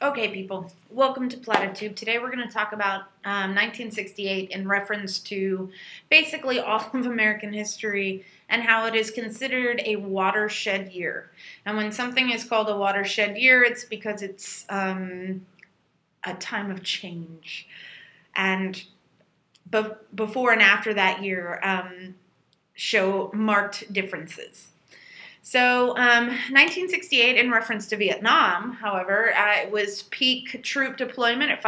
Okay, people, welcome to Platitude. Today we're going to talk about 1968 in reference to basically all of American history and how it is considered a watershed year. And when something is called a watershed year, it's because it's a time of change. And before and after that year show marked differences. So 1968, in reference to Vietnam, however, it was peak troop deployment at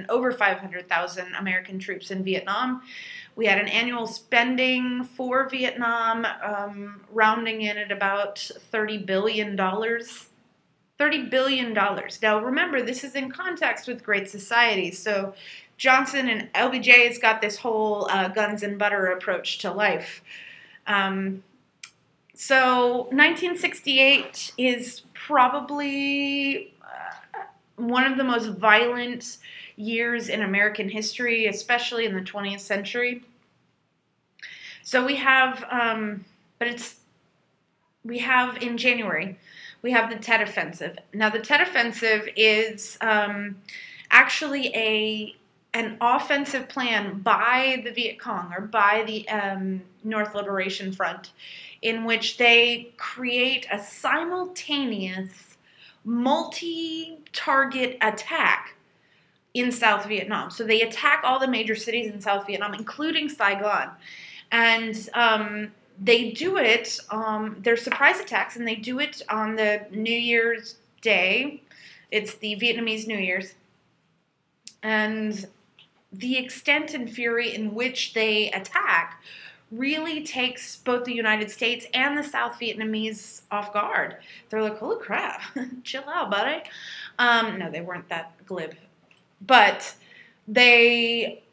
over 500,000 American troops in Vietnam. We had an annual spending for Vietnam rounding in at about $30 billion. $30 billion. Now, remember, this is in context with Great Society. So Johnson and LBJ's got this whole guns and butter approach to life. So 1968 is probably one of the most violent years in American history, especially in the 20th century. So we have, in January, we have the Tet Offensive. Now the Tet Offensive is actually an offensive plan by the Viet Cong, or by the North Liberation Front, in which they create a simultaneous multi-target attack in South Vietnam. So they attack all the major cities in South Vietnam, including Saigon. And they do it, they're surprise attacks, and they do it on the New Year's Day. It's the Vietnamese New Year's. And the extent and fury in which they attack really takes both the United States and the South Vietnamese off guard. They're like, holy crap, chill out, buddy. No, they weren't that glib. But they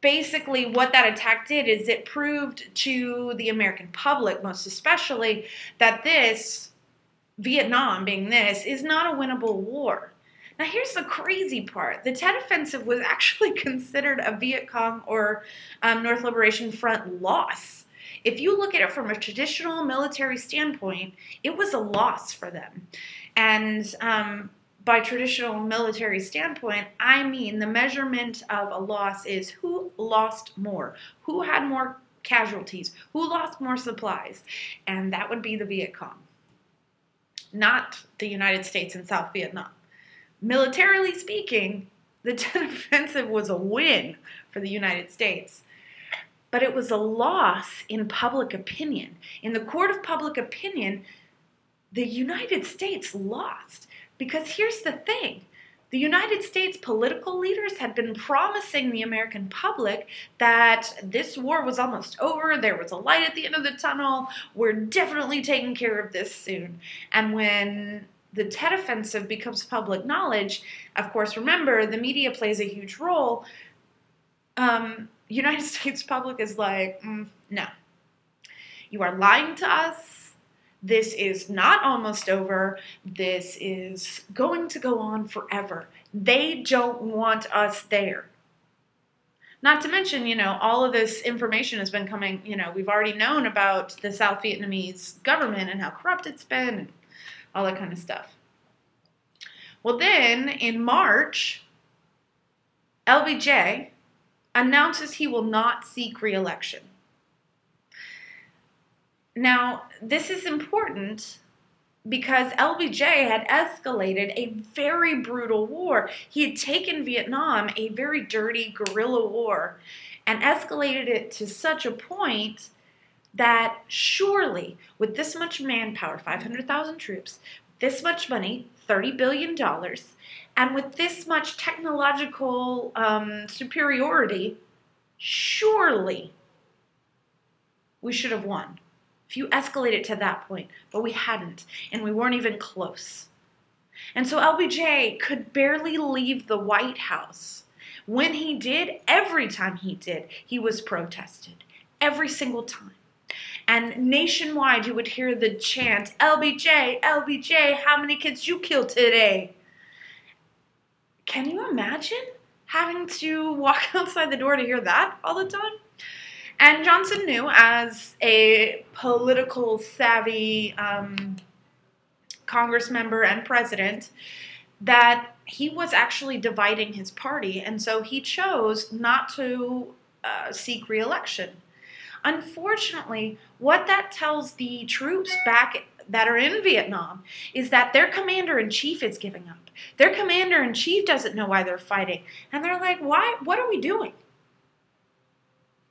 basically, what that attack did is it proved to the American public, most especially, that this, Vietnam being this, is not a winnable war. Now, here's the crazy part. The Tet Offensive was actually considered a Viet Cong or North Liberation Front loss. If you look at it from a traditional military standpoint, it was a loss for them. And by traditional military standpoint, I mean the measurement of a loss is who lost more, who had more casualties, who lost more supplies, and that would be the Viet Cong, not the United States and South Vietnam. Militarily speaking, the Tet Offensive was a win for the United States, but it was a loss in public opinion. In the court of public opinion, the United States lost, because here's the thing. The United States political leaders had been promising the American public that this war was almost over, there was a light at the end of the tunnel, we're definitely taking care of this soon. And when the Tet Offensive becomes public knowledge, of course, remember, the media plays a huge role. United States public is like, no. You are lying to us. This is not almost over. This is going to go on forever. They don't want us there. Not to mention, all of this information has been coming, we've already known about the South Vietnamese government and how corrupt it's been, and all that kind of stuff. Well, then, in March, LBJ announces he will not seek re-election. Now, this is important because LBJ had escalated a very brutal war. He had taken Vietnam, a very dirty guerrilla war, and escalated it to such a point that surely, with this much manpower, 500,000 troops, this much money, $30 billion, and with this much technological superiority, surely we should have won. If you escalate it to that point, but we hadn't, and we weren't even close. And so LBJ could barely leave the White House. When he did, every time he did, he was protested. Every single time. And nationwide, you would hear the chant, LBJ, LBJ, how many kids you killed today? Can you imagine having to walk outside the door to hear that all the time? And Johnson knew, as a political savvy Congress member and president, that he was actually dividing his party, and so he chose not to seek re-election. Unfortunately, what that tells the troops back that are in Vietnam is that their commander-in-chief is giving up. Their commander-in-chief doesn't know why they're fighting. And they're like, why? What are we doing?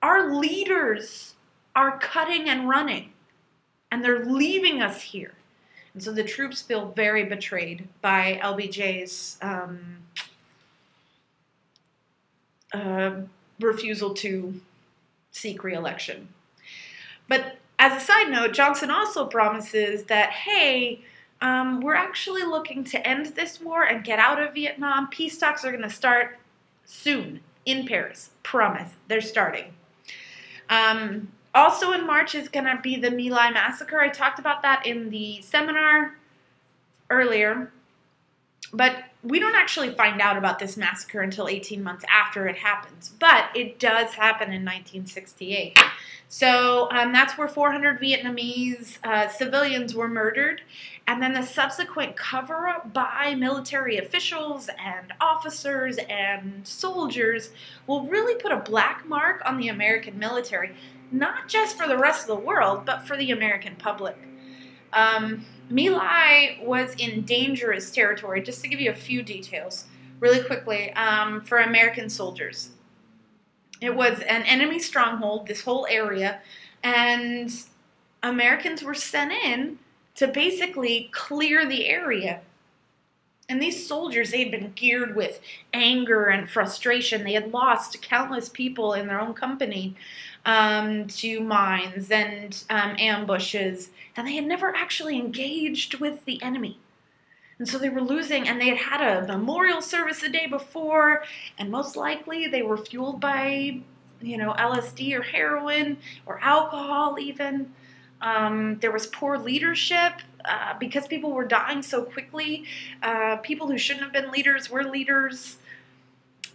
Our leaders are cutting and running, and they're leaving us here. And so the troops feel very betrayed by LBJ's refusal to seek re-election. But as a side note, Johnson also promises that, hey, we're actually looking to end this war and get out of Vietnam. Peace talks are going to start soon in Paris. Promise. They're starting. Also in March is going to be the My Lai massacre. I talked about that in the seminar earlier. But we don't actually find out about this massacre until 18 months after it happens. But it does happen in 1968. So that's where 400 Vietnamese civilians were murdered. And then the subsequent cover-up by military officials and officers and soldiers will really put a black mark on the American military, not just for the rest of the world, but for the American public. My Lai was in dangerous territory. Just to give you a few details really quickly, for American soldiers. It was an enemy stronghold, this whole area, and Americans were sent in to basically clear the area. And these soldiers, they had been geared with anger and frustration. They had lost countless people in their own company to mines and ambushes, and they had never actually engaged with the enemy. And so they were losing, and they had had a memorial service the day before, and most likely they were fueled by, LSD or heroin or alcohol even. There was poor leadership because people were dying so quickly. People who shouldn't have been leaders were leaders,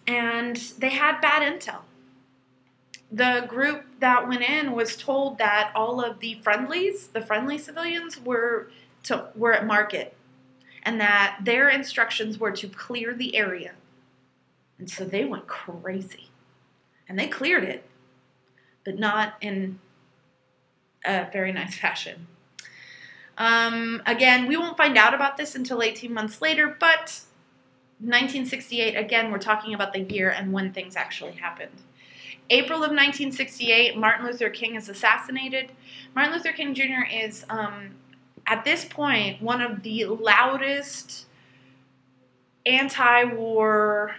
and they had bad intel. The group that went in was told that all of the friendly civilians were at market, and that their instructions were to clear the area. And so they went crazy. And they cleared it, but not in a very nice fashion. Again, we won't find out about this until 18 months later, but 1968, again, we're talking about the year and when things actually happened. April of 1968, Martin Luther King is assassinated. Martin Luther King Jr. is, at this point, one of the loudest anti-war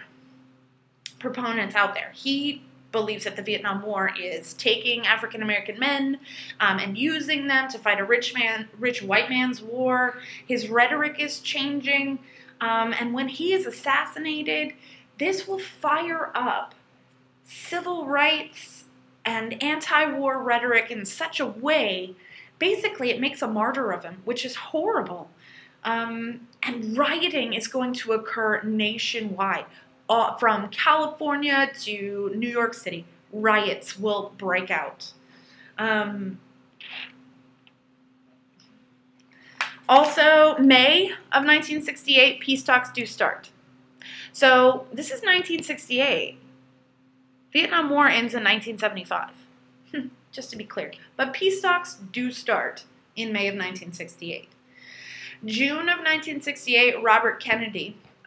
proponents out there. He believes that the Vietnam War is taking African American men and using them to fight a rich white man's war. His rhetoric is changing, and when he is assassinated, this will fire up civil rights and anti-war rhetoric in such a way, basically it makes a martyr of him, which is horrible. And rioting is going to occur nationwide. From California to New York City, riots will break out. Also, May of 1968, peace talks do start. So this is 1968. Vietnam War ends in 1975, just to be clear. But peace talks do start in May of 1968. June of 1968,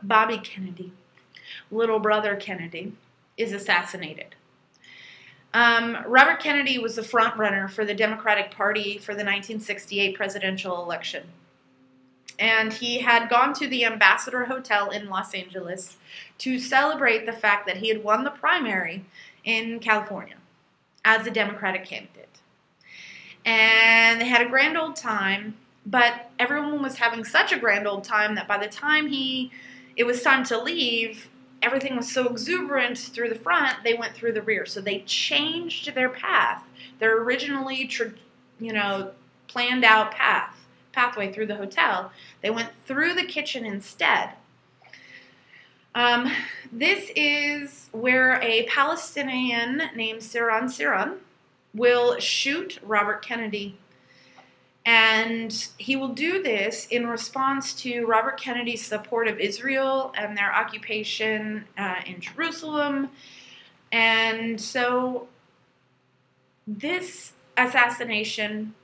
Bobby Kennedy, little brother Kennedy, is assassinated. Robert Kennedy was the front runner for the Democratic Party for the 1968 presidential election. And he had gone to the Ambassador Hotel in Los Angeles to celebrate the fact that he had won the primary in California as a Democratic candidate. And they had a grand old time, but everyone was having such a grand old time that by the time it was time to leave, everything was so exuberant through the front, they went through the rear. So they changed their path, their originally planned out pathway through the hotel. They went through the kitchen instead. This is where a Palestinian named Siran will shoot Robert Kennedy And he will do this in response to Robert Kennedy's support of Israel and their occupation in Jerusalem. And so this assassination,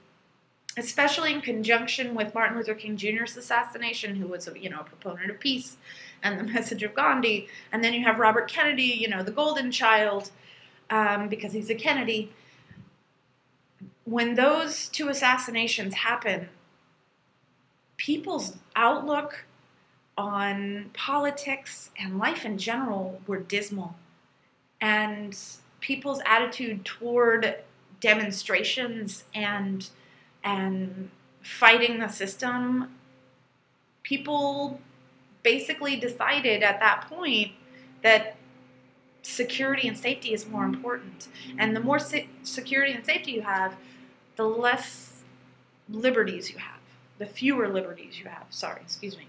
especially in conjunction with Martin Luther King Jr.'s assassination, who was a proponent of peace and the message of Gandhi, and then you have Robert Kennedy, the golden child, because he's a Kennedy. When those two assassinations happen, people's outlook on politics and life in general were dismal. And people's attitude toward demonstrations and fighting the system, people basically decided at that point that security and safety is more important. And the more security and safety you have, the less liberties you have, the fewer liberties you have. Sorry, excuse me.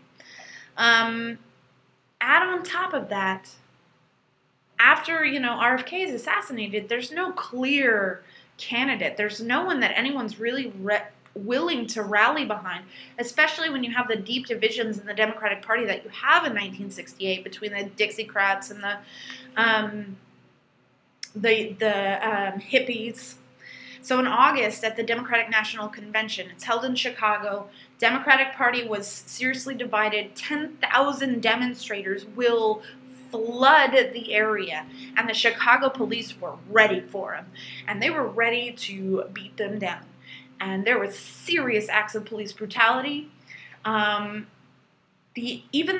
Add on top of that, after, RFK is assassinated, there's no clear candidate. There's no one that anyone's really willing to rally behind, especially when you have the deep divisions in the Democratic Party that you have in 1968 between the Dixiecrats and the hippies. So in August, at the Democratic National Convention, it's held in Chicago, Democratic Party was seriously divided. 10,000 demonstrators will flood the area, and the Chicago police were ready for them, and they were ready to beat them down. And there was serious acts of police brutality. Even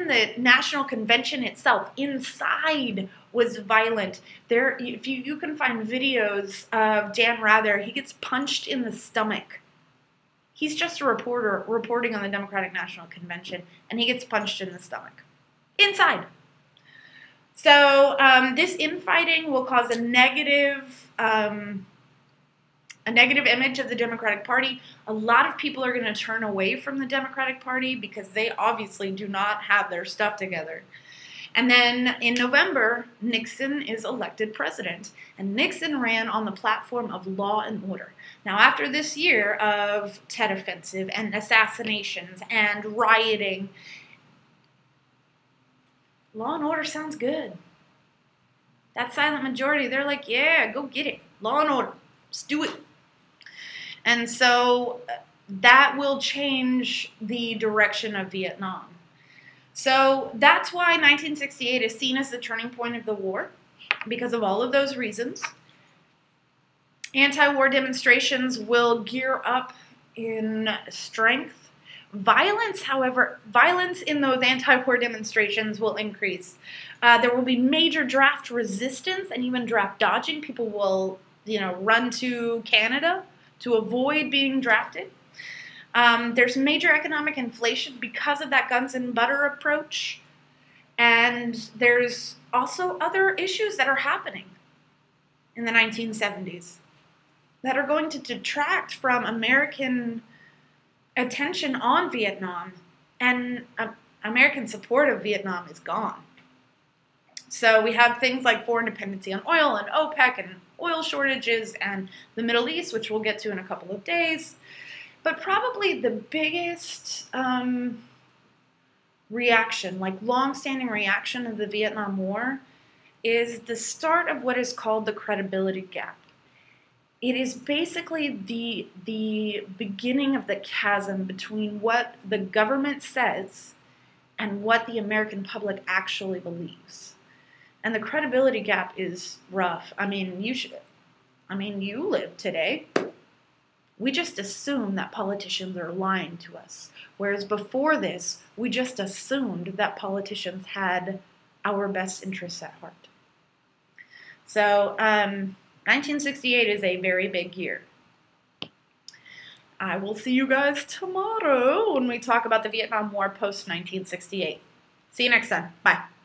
the National Convention itself, inside, was violent. If you can find videos of Dan Rather, he gets punched in the stomach. He's just a reporter reporting on the Democratic National Convention, and he gets punched in the stomach. Inside. So this infighting will cause a negative image of the Democratic Party. A lot of people are going to turn away from the Democratic Party because they obviously do not have their stuff together. And then in November, Nixon is elected president. And Nixon ran on the platform of law and order. Now, after this year of Tet Offensive and assassinations and rioting, law and order sounds good. That silent majority, they're like, yeah, go get it. Law and order. Let's do it. And so that will change the direction of Vietnam. So that's why 1968 is seen as the turning point of the war, because of all of those reasons. Anti-war demonstrations will gear up in strength. Violence, however, in those anti-war demonstrations will increase. There will be major draft resistance and even draft dodging. People will, run to Canada to avoid being drafted. There's major economic inflation because of that guns and butter approach. And there's also other issues that are happening in the 1970s that are going to detract from American attention on Vietnam, and American support of Vietnam is gone. So we have things like foreign dependency on oil and OPEC and oil shortages and the Middle East, which we'll get to in a couple of days. But probably the biggest reaction, like long-standing reaction of the Vietnam War, is the start of what is called the credibility gap. It is basically the beginning of the chasm between what the government says and what the American public actually believes. And the credibility gap is rough. You live today. We just assume that politicians are lying to us. Whereas before this, we just assumed that politicians had our best interests at heart. So, 1968 is a very big year. I will see you guys tomorrow when we talk about the Vietnam War post-1968. See you next time. Bye.